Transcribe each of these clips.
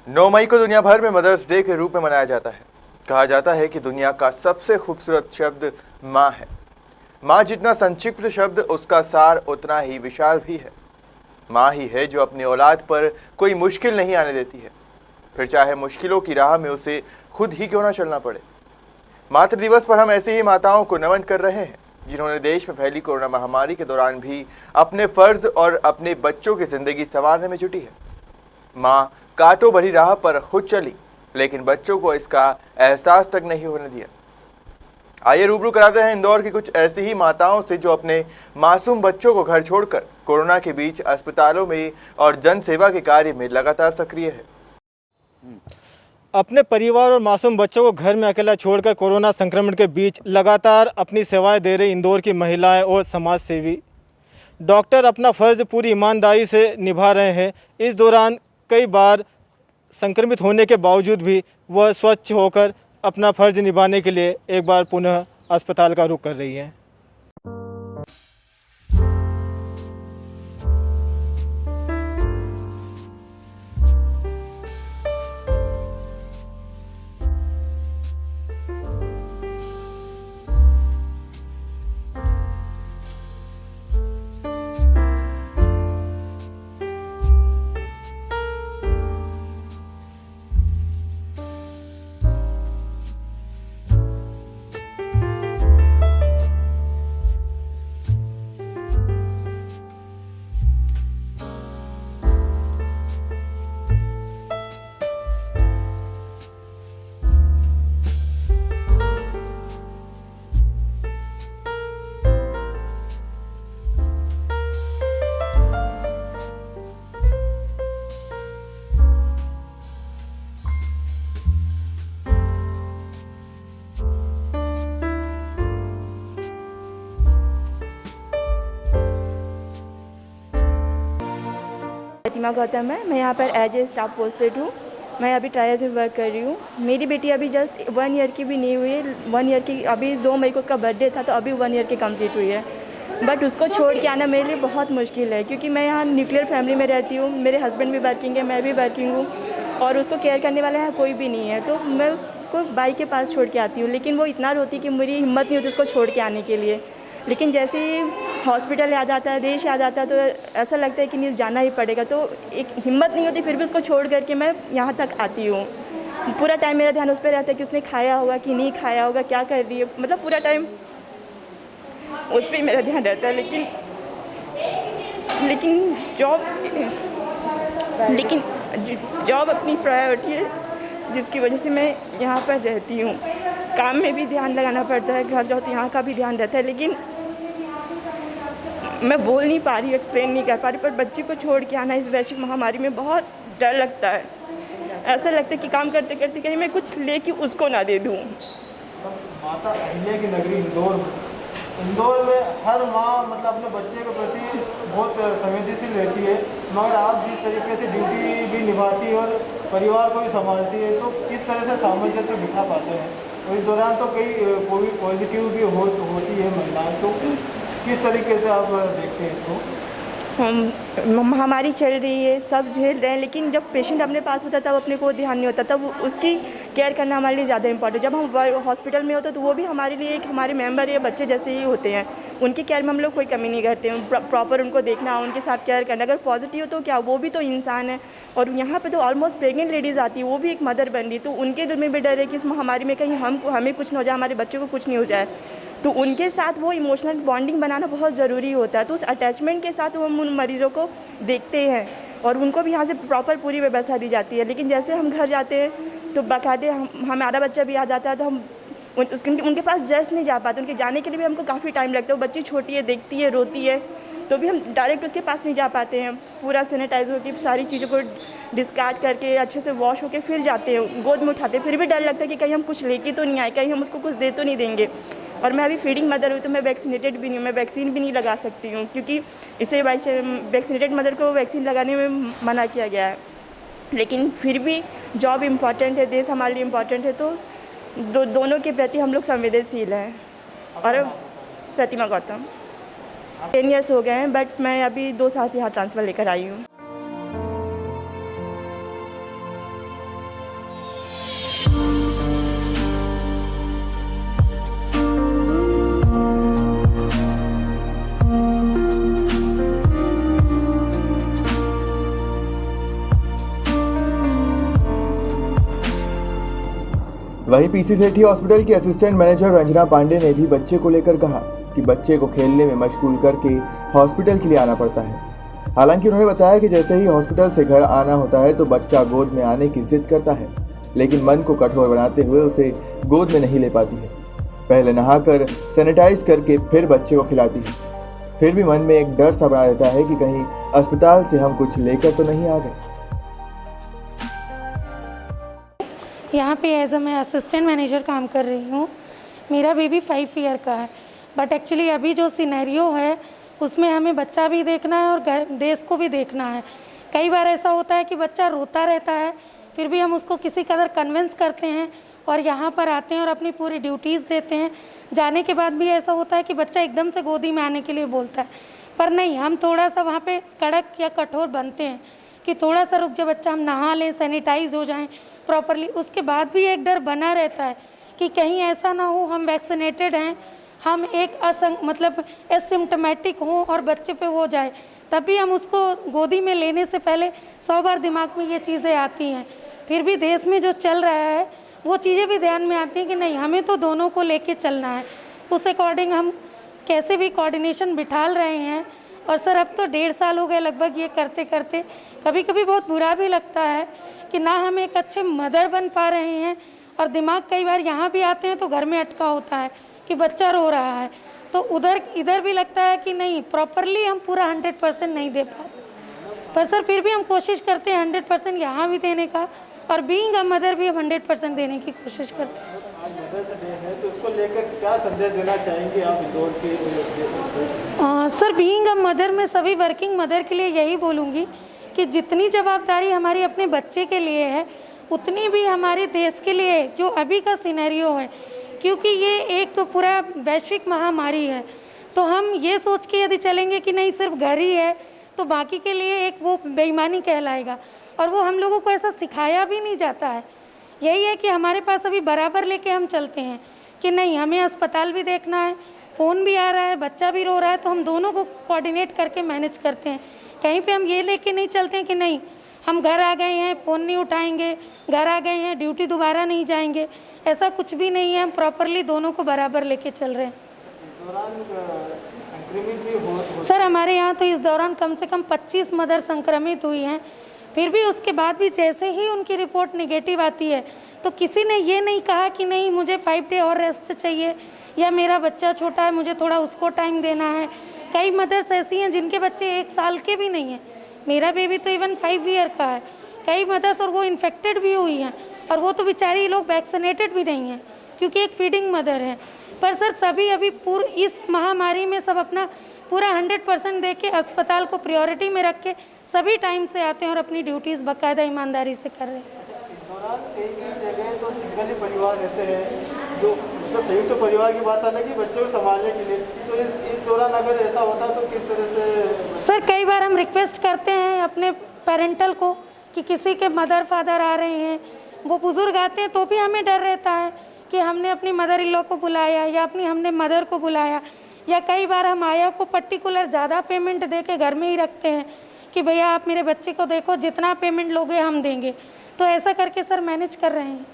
9 मई को दुनिया भर में मदर्स डे के रूप में मनाया जाता है। कहा जाता है कि दुनिया का सबसे खूबसूरत शब्द माँ है। माँ जितना संक्षिप्त शब्द, उसका सार उतना ही विशाल भी है। माँ ही है जो अपनी औलाद पर कोई मुश्किल नहीं आने देती है, फिर चाहे मुश्किलों की राह में उसे खुद ही क्यों ना चलना पड़े। मातृ दिवस पर हम ऐसी ही माताओं को नमन कर रहे हैं जिन्होंने देश में फैली कोरोना महामारी के दौरान भी अपने फर्ज और अपने बच्चों की जिंदगी संवारने में जुटी है। माँ कांटों भरी राह पर खुद चली, लेकिन बच्चों को इसका एहसास तक नहीं होने दिया। आइए रूबरू कराते हैं इंदौर की कुछ ऐसी ही माताओं से जो अपने मासूम बच्चों को घर छोड़कर कोरोना के बीच अस्पतालों में और जन सेवा के कार्य में लगातार सक्रिय है। अपने परिवार और मासूम बच्चों को घर में अकेला छोड़कर कोरोना संक्रमण के बीच लगातार अपनी सेवाएं दे रही इंदौर की महिलाएं और समाज सेवी डॉक्टर अपना फ़र्ज पूरी ईमानदारी से निभा रहे हैं। इस दौरान कई बार संक्रमित होने के बावजूद भी वह स्वच्छ होकर अपना फ़र्ज निभाने के लिए एक बार पुनः अस्पताल का रुख कर रही हैं। प्रतिमा गौतम है। मैं यहाँ पर एज ए स्टाफ पोस्टेड हूँ। मैं अभी ट्रायल्स में वर्क कर रही हूँ। मेरी बेटी अभी जस्ट 1 ईयर की भी नहीं हुई है। 1 ईयर की अभी 2 मई को उसका बर्थडे था, तो अभी 1 ईयर की कंप्लीट हुई है। बट उसको छोड़ के आना मेरे लिए बहुत मुश्किल है, क्योंकि मैं यहाँ न्यूक्लियर फैमिली में रहती हूँ। मेरे हस्बैंड भी वर्किंग है, मैं भी वर्किंग हूँ, और उसको केयर करने वाला यहाँ कोई भी नहीं है। तो मैं उसको बाई के पास छोड़ के आती हूँ, लेकिन वो इतना रोती कि मेरी हिम्मत नहीं होती उसको छोड़ के आने के लिए। लेकिन जैसे ही हॉस्पिटल याद आता है, देश याद आता है, तो ऐसा लगता है कि नहीं जाना ही पड़ेगा। तो एक हिम्मत नहीं होती, फिर भी उसको छोड़ करके मैं यहाँ तक आती हूँ। पूरा टाइम मेरा ध्यान उस पर रहता है कि उसने खाया होगा कि नहीं खाया होगा, क्या कर रही है, मतलब पूरा टाइम उस पर ही मेरा ध्यान रहता है। लेकिन जॉब अपनी प्रायोरिटी है, जिसकी वजह से मैं यहाँ पर रहती हूँ। काम में भी ध्यान लगाना पड़ता है, घर जाओ तो यहाँ का भी ध्यान रहता है, लेकिन मैं बोल नहीं पा रही, एक्सप्लेन नहीं कर पा रही। पर बच्चे को छोड़ के आना इस वैश्विक महामारी में बहुत डर लगता है। ऐसा लगता है कि काम करते करते कहीं मैं कुछ लेके उसको ना दे दूँ। माता अहिल्या की नगरी इंदौर में हर माँ मतलब अपने बच्चे के प्रति बहुत संवेदनशील रहती है, मगर आप जिस तरीके से ड्यूटी भी निभाती है और परिवार को भी संभालती है, तो किस तरह से सामंजस्य बिठा पाते हैं? और इस दौरान तो कई कोविड पॉजिटिव भी होती है महिलाएं, तो किस तरीके से आप देखते हैं इसको? महामारी चल रही है, सब झेल रहे हैं, लेकिन जब पेशेंट अपने पास होता है तब अपने को ध्यान नहीं होता, तब उसकी केयर करना हमारे लिए ज़्यादा इंपॉर्टेंट। जब हम हॉस्पिटल में होते तो वो भी हमारे लिए एक हमारे मेंबर या बच्चे जैसे ही होते हैं। उनकी केयर में हम लोग कोई कमी नहीं करते हैं, प्रॉपर उनको देखना, उनके साथ केयर करना। अगर पॉजिटिव हो तो क्या, वो भी तो इंसान है। और यहाँ पर तो ऑलमोस्ट प्रेग्नेंट लेडीज़ आती है, वो भी एक मदर बन रही, तो उनके दिल में भी डर है कि इस महामारी में कहीं हमें कुछ ना हो जाए, हमारे बच्चों को कुछ नहीं हो जाए। तो उनके साथ वो इमोशनल बॉन्डिंग बनाना बहुत ज़रूरी होता है। तो उस अटैचमेंट के साथ हम उन मरीज़ों को देखते हैं और उनको भी यहाँ से प्रॉपर पूरी व्यवस्था दी जाती है। लेकिन जैसे हम घर जाते हैं तो बाकायदे हमारा बच्चा भी याद आता है, तो हम उनके पास जस्ट नहीं जा पाते। उनके जाने के लिए भी हमको काफ़ी टाइम लगता है। वो बच्ची छोटी है, देखती है, रोती है, तो भी हम डायरेक्ट उसके पास नहीं जा पाते हैं। पूरा सैनिटाइज होकर सारी चीज़ों को डिस्कार्ड करके अच्छे से वॉश होकर फिर जाते हैं, गोद में उठाते हैं। फिर भी डर लगता है कि कहीं हम कुछ लेके तो नहीं आए, कहीं हम उसको कुछ दे तो नहीं देंगे। और मैं अभी फीडिंग मदर हूँ, तो मैं वैक्सीनेटेड भी नहीं हूँ, मैं वैक्सीन भी नहीं लगा सकती हूँ, क्योंकि इसे वैक्सीनेटेड मदर को वैक्सीन लगाने में मना किया गया है। लेकिन फिर भी जॉब इम्पॉर्टेंट है, देश हमारे लिए इम्पॉर्टेंट है, तो दोनों के प्रति हम लोग संवेदनशील हैं। और प्रतिमा गौतम 10 ईयर्स हो गए हैं, बट मैं अभी 2 साल से यहाँ ट्रांसफ़र लेकर आई हूँ। वहीं पीसी सेठी हॉस्पिटल की असिस्टेंट मैनेजर रंजना पांडे ने भी बच्चे को लेकर कहा कि बच्चे को खेलने में मशगूल करके हॉस्पिटल के लिए आना पड़ता है। हालांकि उन्होंने बताया कि जैसे ही हॉस्पिटल से घर आना होता है तो बच्चा गोद में आने की जिद करता है, लेकिन मन को कठोर बनाते हुए उसे गोद में नहीं ले पाती है। पहले नहाकर सैनिटाइज करके फिर बच्चे को खिलाती है। फिर भी मन में एक डर सा बना रहता है कि कहीं अस्पताल से हम कुछ लेकर तो नहीं आ गए। यहाँ पे एज मैं असिस्टेंट मैनेजर काम कर रही हूँ। मेरा बेबी 5 ईयर का है, बट एक्चुअली अभी जो सिनेरियो है उसमें हमें बच्चा भी देखना है और देश को भी देखना है। कई बार ऐसा होता है कि बच्चा रोता रहता है, फिर भी हम उसको किसी कदर कन्विंस करते हैं और यहाँ पर आते हैं और अपनी पूरी ड्यूटीज़ देते हैं। जाने के बाद भी ऐसा होता है कि बच्चा एकदम से गोदी में आने के लिए बोलता है, पर नहीं, हम थोड़ा सा वहाँ पे कड़क या कठोर बनते हैं कि थोड़ा सा रुक जा बच्चा, हम नहा लें, सैनिटाइज हो जाएं प्रॉपरली। उसके बाद भी एक डर बना रहता है कि कहीं ऐसा ना हो हम वैक्सीनेटेड हैं, हम एक मतलब एसिम्टोमेटिक हों और बच्चे पे हो जाए, तभी हम उसको गोदी में लेने से पहले 100 बार दिमाग में ये चीज़ें आती हैं। फिर भी देश में जो चल रहा है वो चीज़ें भी ध्यान में आती हैं कि नहीं, हमें तो दोनों को लेके चलना है। उस अकॉर्डिंग हम कैसे भी कोऑर्डिनेशन बिठाल रहे हैं। और सर अब तो 1.5 साल हो गए लगभग ये करते करते। कभी कभी बहुत बुरा भी लगता है कि ना हम एक अच्छे मदर बन पा रहे हैं, और दिमाग कई बार यहाँ भी आते हैं तो घर में अटका होता है कि बच्चा रो रहा है, तो इधर भी लगता है कि नहीं, प्रॉपरली हम पूरा 100% नहीं दे पाते। पर सर फिर भी हम कोशिश करते हैं 100% यहाँ भी देने का, और बीइंग अ मदर भी हम 100% देने की कोशिश करते हैं। आज मदर्स डे है तो उसको लेकर क्या संदेश देना चाहेंगे आप इंदौर के? सर बीइंग अ मदर, मैं सभी वर्किंग मदर के लिए यही बोलूँगी कि जितनी जवाबदारी हमारी अपने बच्चे के लिए है, उतनी भी हमारे देश के लिए जो अभी का सिनेरियो है, क्योंकि ये एक पूरा वैश्विक महामारी है, तो हम ये सोच के यदि चलेंगे कि नहीं सिर्फ घर ही है तो बाकी के लिए एक वो बेईमानी कहलाएगा, और वो हम लोगों को ऐसा सिखाया भी नहीं जाता है। यही है कि हमारे पास अभी बराबर लेके हम चलते हैं कि नहीं, हमें अस्पताल भी देखना है, फ़ोन भी आ रहा है, बच्चा भी रो रहा है, तो हम दोनों को कोऑर्डिनेट करके मैनेज करते हैं। कहीं पे हम ये लेके नहीं चलते हैं कि नहीं हम घर आ गए हैं फ़ोन नहीं उठाएंगे, घर आ गए हैं ड्यूटी दोबारा नहीं जाएंगे, ऐसा कुछ भी नहीं है। हम प्रॉपरली दोनों को बराबर लेके चल रहे हैं। इस दौरान संक्रमित भी हो सर हमारे यहाँ तो इस दौरान कम से कम 25 मदर संक्रमित हुई हैं। फिर भी उसके बाद भी जैसे ही उनकी रिपोर्ट नेगेटिव आती है तो किसी ने ये नहीं कहा कि नहीं मुझे 5 डे और रेस्ट चाहिए, या मेरा बच्चा छोटा है मुझे थोड़ा उसको टाइम देना है। कई मदर्स ऐसी हैं जिनके बच्चे 1 साल के भी नहीं हैं, मेरा बेबी तो इवन 5 ईयर का है। कई मदर्स और वो इन्फेक्टेड भी हुई हैं, और वो तो बेचारी लोग वैक्सीनेटेड भी नहीं हैं क्योंकि एक फीडिंग मदर है। पर सर सभी अभी इस महामारी में सब अपना पूरा 100% दे के अस्पताल को प्रायोरिटी में रख के सभी टाइम से आते हैं और अपनी ड्यूटीज़ बाकायदा ईमानदारी से कर रहे हैं। इस दौरान कई जगह तो सिंगल ही परिवार रहते हैं, जो संयुक्त परिवार की बात अलग ही बच्चे को संभालने के लिए, तो इस दौरान अगर ऐसा होता तो किस तरह से? सर कई बार हम रिक्वेस्ट करते हैं अपने पेरेंटल को कि किसी के मदर फादर आ रहे हैं, वो बुज़ुर्ग आते हैं, तो भी हमें डर रहता है कि हमने अपनी मदर इन लॉ को बुलाया या हमने मदर को बुलाया, या कई बार हम आया को पर्टिकुलर ज़्यादा पेमेंट दे के घर में ही रखते हैं कि भैया आप मेरे बच्चे को देखो, जितना पेमेंट लोगे हम देंगे। तो ऐसा करके सर मैनेज कर रहे हैं।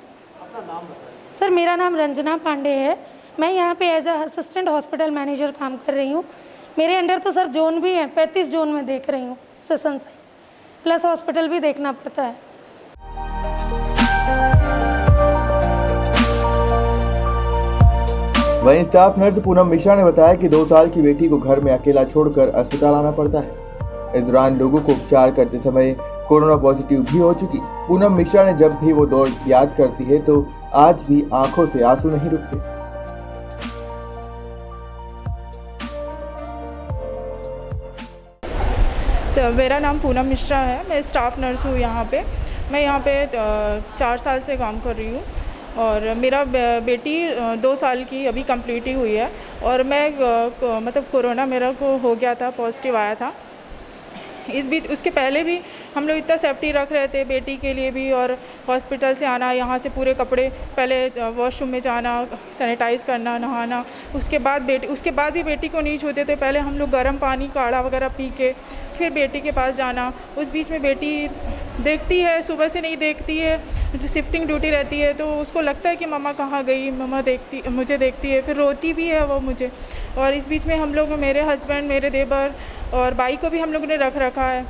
अपना नाम बताइए। सर मेरा नाम रंजना पांडे है, मैं यहाँ पे एज असिस्टेंट हॉस्पिटल मैनेजर काम कर रही हूँ। मेरे अंडर तो सर जोन भी है, 35 जोन में देख रही हूँ सेशन से, प्लस हॉस्पिटल भी देखना पड़ता है। वहीं स्टाफ नर्स पूनम मिश्रा ने बताया कि 2 साल की बेटी को घर में अकेला छोड़कर अस्पताल आना पड़ता है। इस दौरान लोगों को उपचार करते समय कोरोना पॉजिटिव भी हो चुकी पूनम मिश्रा ने जब भी वो दौर याद करती है तो आज भी आंखों से आंसू नहीं रुकते। सर मेरा नाम पूनम मिश्रा है, मैं स्टाफ नर्स हूँ यहाँ पे। मैं यहाँ पे 4 साल से काम कर रही हूँ, और मेरा बेटी 2 साल की अभी कंप्लीट ही हुई है, और मैं मतलब कोरोना मेरा को हो गया था, पॉजिटिव आया था। इस बीच उसके पहले भी हम लोग इतना सेफ्टी रख रहे थे बेटी के लिए भी, और हॉस्पिटल से आना, यहाँ से पूरे कपड़े, पहले वॉशरूम में जाना, सैनिटाइज़ करना, नहाना, उसके बाद भी बेटी को नहीं छूते थे। पहले हम लोग गर्म पानी काढ़ा वगैरह पी के फिर बेटी के पास जाना। उस बीच में बेटी देखती है, सुबह से नहीं देखती है, शिफ्टिंग ड्यूटी रहती है, तो उसको लगता है कि मम्मा कहाँ गई, मम्मा मुझे देखती है, फिर रोती भी है वो मुझे। और इस बीच में हम लोग, मेरे हस्बैंड, मेरे देवर और भाई को भी हम लोगों ने रख रखा है,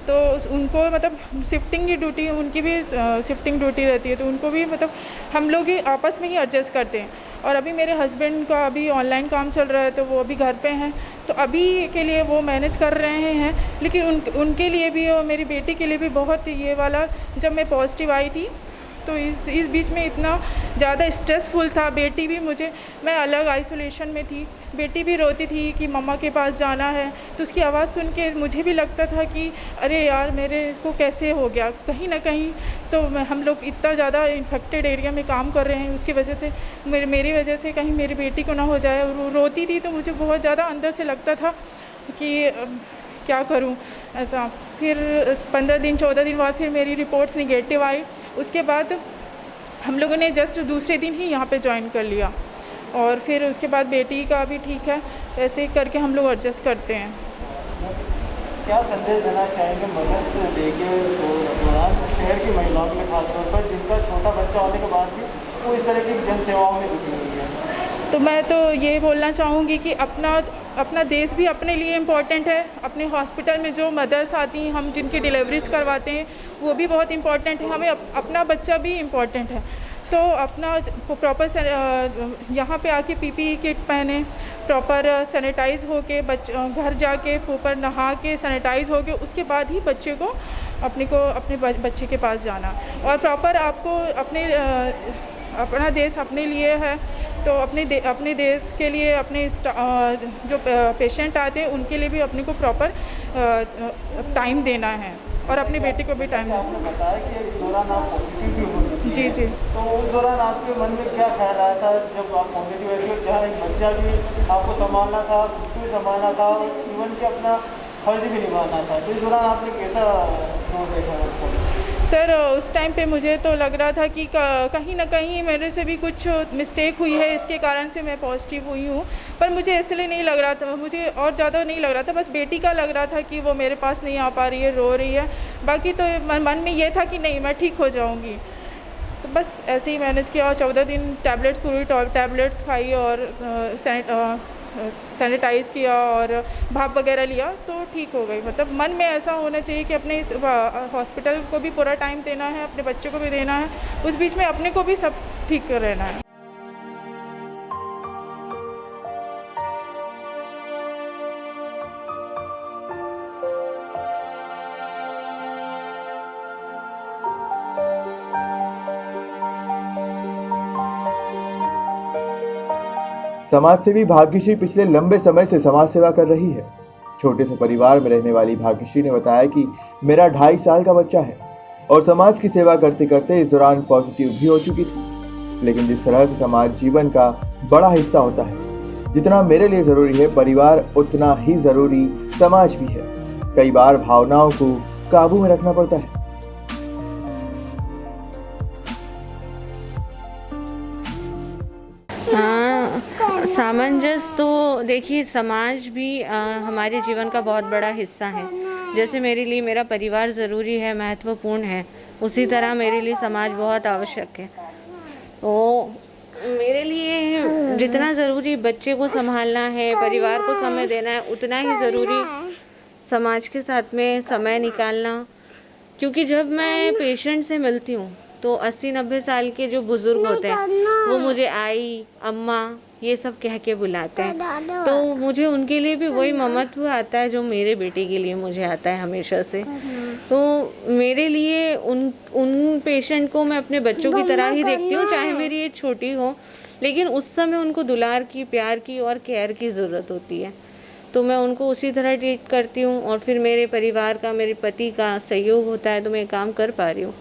तो उनको मतलब शिफ्टिंग की ड्यूटी, उनकी भी शिफ्टिंग ड्यूटी रहती है, तो उनको भी मतलब हम लोग ही आपस में ही एडजस्ट करते हैं। और अभी मेरे हस्बैंड का अभी ऑनलाइन काम चल रहा है, तो वो अभी घर पे हैं, तो अभी के लिए वो मैनेज कर रहे हैं। लेकिन उनके लिए भी और मेरी बेटी के लिए भी बहुत ये वाला, जब मैं पॉजिटिव आई थी तो इस बीच में इतना ज़्यादा स्ट्रेसफुल था। बेटी भी मैं अलग आइसोलेशन में थी, बेटी भी रोती थी कि मम्मा के पास जाना है, तो उसकी आवाज़ सुन के मुझे भी लगता था कि अरे यार मेरे इसको कैसे हो गया, कहीं ना कहीं तो हम लोग इतना ज़्यादा इन्फेक्टेड एरिया में काम कर रहे हैं, उसकी वजह से मेरी वजह से कहीं मेरी बेटी को ना हो जाए। और वो रोती थी तो मुझे बहुत ज़्यादा अंदर से लगता था कि क्या करूं ऐसा। फिर 15 दिन 14 दिन बाद फिर मेरी रिपोर्ट्स निगेटिव आई। उसके बाद हम लोगों ने जस्ट दूसरे दिन ही यहाँ पे ज्वाइन कर लिया, और फिर उसके बाद बेटी का भी ठीक है, ऐसे ही करके हम लोग एडजस्ट करते हैं। क्या संदेश देना चाहेंगे मदर्स डे के दौरान शहर की महिलाओं के लिए, खासतौर पर जिनका छोटा बच्चा होने के बाद भी वो इस तरह की जन सेवाओं में जुटी हुई है? तो मैं तो ये बोलना चाहूँगी कि अपना देश भी अपने लिए इम्पॉर्टेंट है। अपने हॉस्पिटल में जो मदर्स आती हैं, हम जिनकी डिलीवरीज करवाते हैं, वो भी बहुत इम्पॉर्टेंट है। हमें अपना बच्चा भी इम्पॉर्टेंट है, तो अपना प्रॉपर यहाँ पे आके PPE किट पहने, प्रॉपर सैनिटाइज़ होके घर जाके प्रॉपर नहा के सैनिटाइज़ होके उसके बाद ही बच्चे को अपने बच्चे के पास जाना। और प्रॉपर आपको अपना देश अपने लिए है, तो अपने देश के लिए अपने जो पेशेंट आते हैं उनके लिए भी अपने को प्रॉपर टाइम देना है, और अपनी बेटी को भी टाइम। आपने बताया कि इस दौरान आप पॉजिटिव भी हो चुकी हैं। जी। तो उस दौरान आपके मन में क्या ख्याल आया था जब आप पॉजिटिव हुए थे? जहाँ एक बच्चा भी आपको संभालना था, खुद को संभालना था, इवन कि अपना फर्ज भी निभाना था, तो इस दौरान आपने कैसा दौर देखा? सर उस टाइम पे मुझे तो लग रहा था कि कहीं ना कहीं मेरे से भी कुछ मिस्टेक हुई है, इसके कारण से मैं पॉजिटिव हुई हूँ। पर मुझे इसलिए नहीं लग रहा था, मुझे और ज़्यादा नहीं लग रहा था, बस बेटी का लग रहा था कि वो मेरे पास नहीं आ पा रही है, रो रही है। बाकी तो मन में ये था कि नहीं, मैं ठीक हो जाऊँगी। तो बस ऐसे ही मैनेज किया, और 14 दिन पूरी टैबलेट्स खाई, और सैनिटाइज़ किया और भाप वगैरह लिया, तो ठीक हो गई। मतलब मन में ऐसा होना चाहिए कि अपने इस हॉस्पिटल को भी पूरा टाइम देना है, अपने बच्चे को भी देना है, उस बीच में अपने को भी सब ठीक रहना है। समाज सेवी भाग्यश्री पिछले लंबे समय से समाज सेवा कर रही है। छोटे से परिवार में रहने वाली भाग्यश्री ने बताया कि मेरा 2.5 साल का बच्चा है और समाज की सेवा करते करते इस दौरान पॉजिटिव भी हो चुकी थी। लेकिन जिस तरह से समाज जीवन का बड़ा हिस्सा होता है, जितना मेरे लिए जरूरी है परिवार, उतना ही जरूरी समाज भी है। कई बार भावनाओं को काबू में रखना पड़ता है। सामंजस्य तो देखिए, समाज भी हमारे जीवन का बहुत बड़ा हिस्सा है। जैसे मेरे लिए मेरा परिवार ज़रूरी है, महत्वपूर्ण है, उसी तरह मेरे लिए समाज बहुत आवश्यक है। तो मेरे लिए जितना ज़रूरी बच्चे को संभालना है, परिवार को समय देना है, उतना ही ज़रूरी समाज के साथ में समय निकालना। क्योंकि जब मैं पेशेंट से मिलती हूँ तो 80-90 साल के जो बुज़ुर्ग होते हैं वो मुझे आई, अम्मा ये सब कह के बुलाते हैं, तो मुझे उनके लिए भी वही ममत्व आता है जो मेरे बेटे के लिए मुझे आता है हमेशा से। तो मेरे लिए उन पेशेंट को मैं अपने बच्चों की तरह ही देखती हूँ, चाहे मेरी एज छोटी हो, लेकिन उस समय उनको दुलार की, प्यार की और केयर की ज़रूरत होती है, तो मैं उनको उसी तरह ट्रीट करती हूँ। और फिर मेरे परिवार का, मेरे पति का सहयोग होता है तो मैं काम कर पा रही हूँ।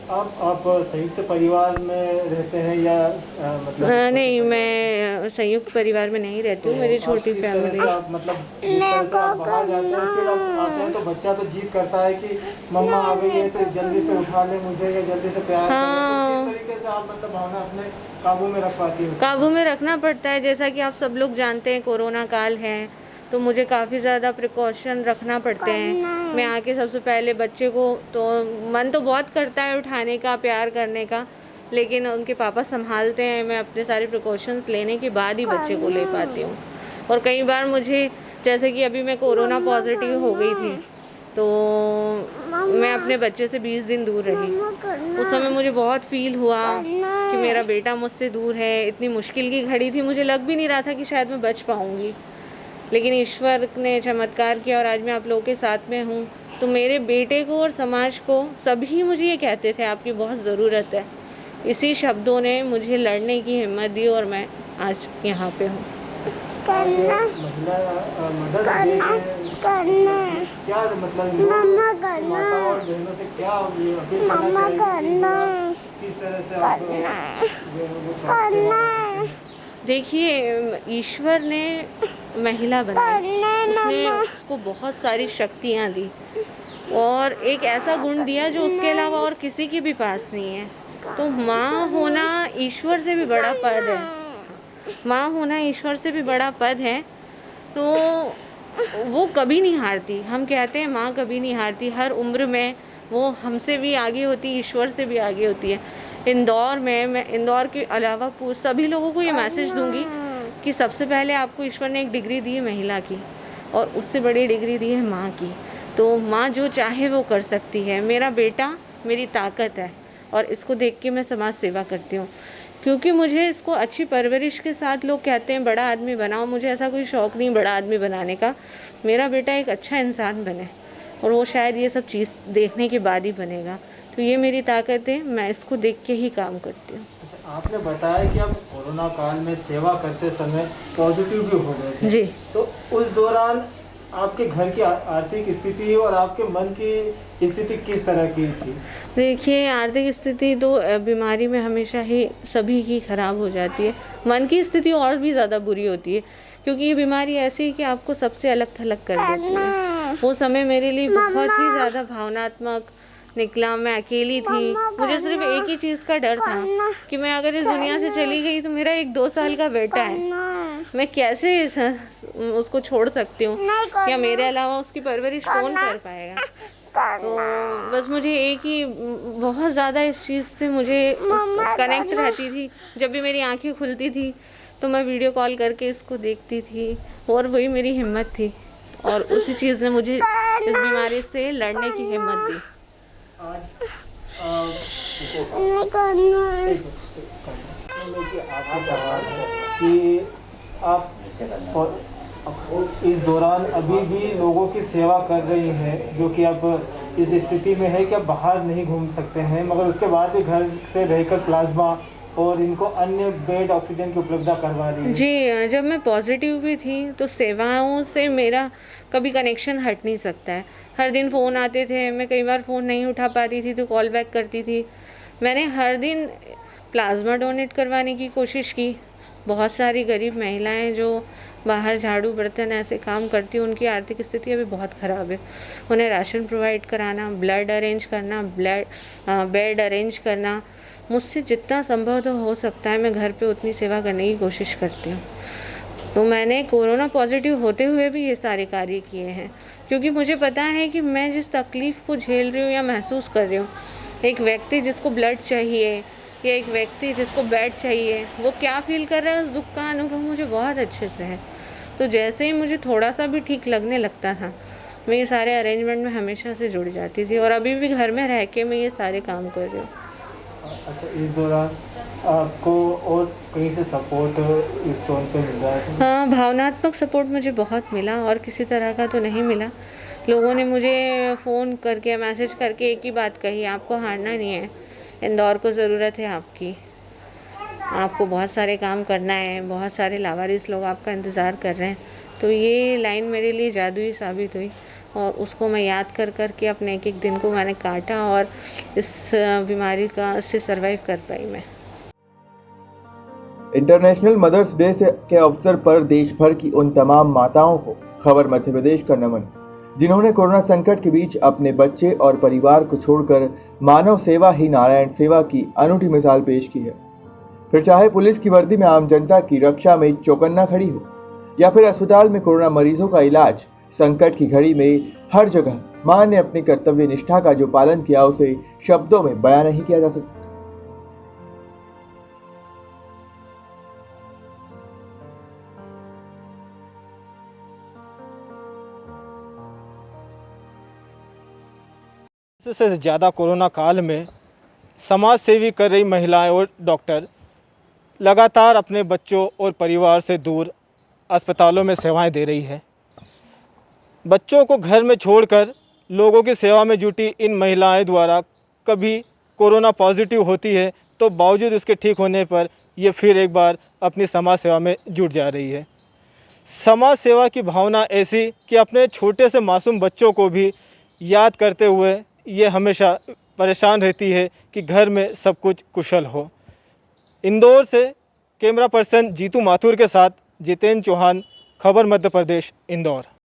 आप संयुक्त परिवार में रहते हैं या मतलब नहीं, मैं संयुक्त परिवार में नहीं रहती हूँ, मेरी छोटी किस तरह फैमिली से है। आप मतलब जिस तरह से आप बाहर जाते हैं फिर आप आते हैं तो बच्चा तो जिद करता है कि मम्मा आ गई है तो जल्दी से उठा ले मुझे या जल्दी से प्यार करें, तो किस तरीके से आप मतलब भावना अपने काबू में रख पाती है? काबू में रखना पड़ता है, जैसा कि आप सब लोग जानते हैं कोरोना काल है, तो मुझे काफ़ी ज़्यादा प्रिकॉशन रखना पड़ते हैं। मैं आके सबसे पहले बच्चे को, तो मन तो बहुत करता है उठाने का, प्यार करने का, लेकिन उनके पापा संभालते हैं। मैं अपने सारे प्रिकॉशंस लेने के बाद ही बच्चे को ले पाती हूँ। और कई बार मुझे, जैसे कि अभी मैं कोरोना पॉजिटिव हो गई थी, तो मैं अपने बच्चे से 20 दिन दूर रही। उस समय मुझे बहुत फील हुआ कि मेरा बेटा मुझसे दूर है। इतनी मुश्किल की घड़ी थी, मुझे लग भी नहीं रहा था कि शायद मैं बच पाऊँगी, लेकिन ईश्वर ने चमत्कार किया और आज मैं आप लोगों के साथ में हूँ। तो मेरे बेटे को और समाज को सभी मुझे ये कहते थे आपकी बहुत ज़रूरत है। इसी शब्दों ने मुझे लड़ने की हिम्मत दी और मैं आज यहाँ पे हूँ। महिला मदर्स डे क्या मतलब माताओं और बहनों से क्या अपील करना चाहिए, किस तरह से आप करते हैं? देखिए, ईश्वर ने महिला बनाई, उसने उसको बहुत सारी शक्तियाँ दी और एक ऐसा गुण दिया जो उसके अलावा और किसी के भी पास नहीं है। तो माँ होना ईश्वर से भी बड़ा पद है, माँ होना ईश्वर से भी बड़ा पद है। तो वो कभी नहीं हारती। हम कहते हैं माँ कभी नहीं हारती, हर उम्र में वो हमसे भी आगे होती, ईश्वर से भी आगे होती है। इंदौर में, मैं इंदौर के अलावा सभी लोगों को ये मैसेज दूंगी कि सबसे पहले आपको ईश्वर ने एक डिग्री दी है महिला की, और उससे बड़ी डिग्री दी है माँ की। तो माँ जो चाहे वो कर सकती है। मेरा बेटा मेरी ताकत है और इसको देख के मैं समाज सेवा करती हूँ, क्योंकि मुझे इसको अच्छी परवरिश के साथ लोग कहते हैं बड़ा आदमी बनाओ। मुझे ऐसा कोई शौक़ नहीं बड़ा आदमी बनाने का। मेरा बेटा एक अच्छा इंसान बने और वो शायद ये सब चीज़ देखने के बाद ही बनेगा। तो ये मेरी ताकत है, मैं इसको देख के ही काम करती हूँ। आपने बताया कि आप कोरोना काल में सेवा करते समय पॉजिटिव भी हो गए थे जी। तो उस दौरान आपके घर की आर्थिक स्थिति और आपके मन की स्थिति किस तरह की थी? देखिए, आर्थिक स्थिति तो बीमारी में हमेशा ही सभी की ख़राब हो जाती है। मन की स्थिति और भी ज़्यादा बुरी होती है, क्योंकि ये बीमारी ऐसी है कि आपको सबसे अलग थलग कर देती है। वो समय मेरे लिए बहुत ही ज़्यादा भावनात्मक निकला। मैं अकेली थी, मुझे सिर्फ एक ही चीज़ का डर था कि मैं अगर इस दुनिया से चली गई तो मेरा एक 2 साल का बेटा है, मैं कैसे उसको छोड़ सकती हूँ, या मेरे अलावा उसकी परवरिश कौन कर पाएगा। तो बस मुझे एक ही, बहुत ज़्यादा इस चीज़ से मुझे कनेक्ट रहती थी। जब भी मेरी आंखें खुलती थी तो मैं वीडियो कॉल करके इसको देखती थी, और वही मेरी हिम्मत थी, और उसी चीज़ ने मुझे इस बीमारी से लड़ने की हिम्मत दी। आपका सवाल है कि आप इस दौरान अभी भी लोगों की सेवा कर रही हैं, जो कि अब इस स्थिति में है कि अब बाहर नहीं घूम सकते हैं, मगर उसके बाद भी घर से रहकर प्लाज्मा और इनको अन्य बेड ऑक्सीजन की उपलब्धता करवा रही है। जी, जब मैं पॉजिटिव भी थी तो सेवाओं से मेरा कभी कनेक्शन हट नहीं सकता है। हर दिन फ़ोन आते थे, मैं कई बार फ़ोन नहीं उठा पाती थी तो कॉल बैक करती थी। मैंने हर दिन प्लाज्मा डोनेट करवाने की कोशिश की। बहुत सारी गरीब महिलाएं जो बाहर झाड़ू बर्तन ऐसे काम करती हैं, उनकी आर्थिक स्थिति अभी बहुत ख़राब है। उन्हें राशन प्रोवाइड कराना, ब्लड अरेंज करना, बेड अरेंज करना, मुझसे जितना संभव तो हो सकता है मैं घर पे उतनी सेवा करने की कोशिश करती हूँ। तो मैंने कोरोना पॉजिटिव होते हुए भी ये सारे कार्य किए हैं, क्योंकि मुझे पता है कि मैं जिस तकलीफ़ को झेल रही हूँ या महसूस कर रही हूँ, एक व्यक्ति जिसको ब्लड चाहिए या एक व्यक्ति जिसको बेड चाहिए, वो क्या फील कर रहा है, उस दुख का अनुभव मुझे बहुत अच्छे से है। तो जैसे ही मुझे थोड़ा सा भी ठीक लगने लगता था, मैं ये सारे अरेंजमेंट में हमेशा से जुड़ जाती थी, और अभी भी घर में रह के मैं ये सारे काम कर रही हूँ। अच्छा, इस दौरान आपको और कहीं से सपोर्ट इस तौर पे मिल रहा है? हाँ, भावनात्मक सपोर्ट मुझे बहुत मिला, और किसी तरह का तो नहीं मिला। लोगों ने मुझे फ़ोन करके, मैसेज करके एक ही बात कही, आपको हारना नहीं है, इंदौर को ज़रूरत है आपकी, आपको बहुत सारे काम करना है, बहुत सारे लावारिस लोग आपका इंतज़ार कर रहे हैं। तो ये लाइन मेरे लिए जादुई साबित हुई, और उसको मैं याद कर कर के अपने एक एक दिन को मैंने काटा और इस बीमारी से सर्वाइव कर पाई मैं। इंटरनेशनल मदर्स डे के अवसर पर देश भर की उन तमाम माताओं को खबर मध्य प्रदेश का नमन, जिन्होंने कोरोना संकट के बीच अपने बच्चे और परिवार को छोड़कर मानव सेवा ही नारायण सेवा की अनूठी मिसाल पेश की है। फिर चाहे पुलिस की वर्दी में आम जनता की रक्षा में चौकन्ना खड़ी हो या फिर अस्पताल में कोरोना मरीजों का इलाज, संकट की घड़ी में हर जगह मां ने अपनी कर्तव्य निष्ठा का जो पालन किया उसे शब्दों में बयां नहीं किया जा सकता। से ज़्यादा कोरोना काल में समाज सेवी कर रही महिलाएं और डॉक्टर लगातार अपने बच्चों और परिवार से दूर अस्पतालों में सेवाएं दे रही है। बच्चों को घर में छोड़कर लोगों की सेवा में जुटी इन महिलाएं द्वारा कभी कोरोना पॉजिटिव होती है तो बावजूद उसके ठीक होने पर ये फिर एक बार अपनी समाज सेवा में जुट जा रही है। समाज सेवा की भावना ऐसी कि अपने छोटे से मासूम बच्चों को भी याद करते हुए ये हमेशा परेशान रहती है कि घर में सब कुछ कुशल हो। इंदौर से कैमरा पर्सन जीतू माथुर के साथ जितेंद्र चौहान, खबर मध्य प्रदेश, इंदौर।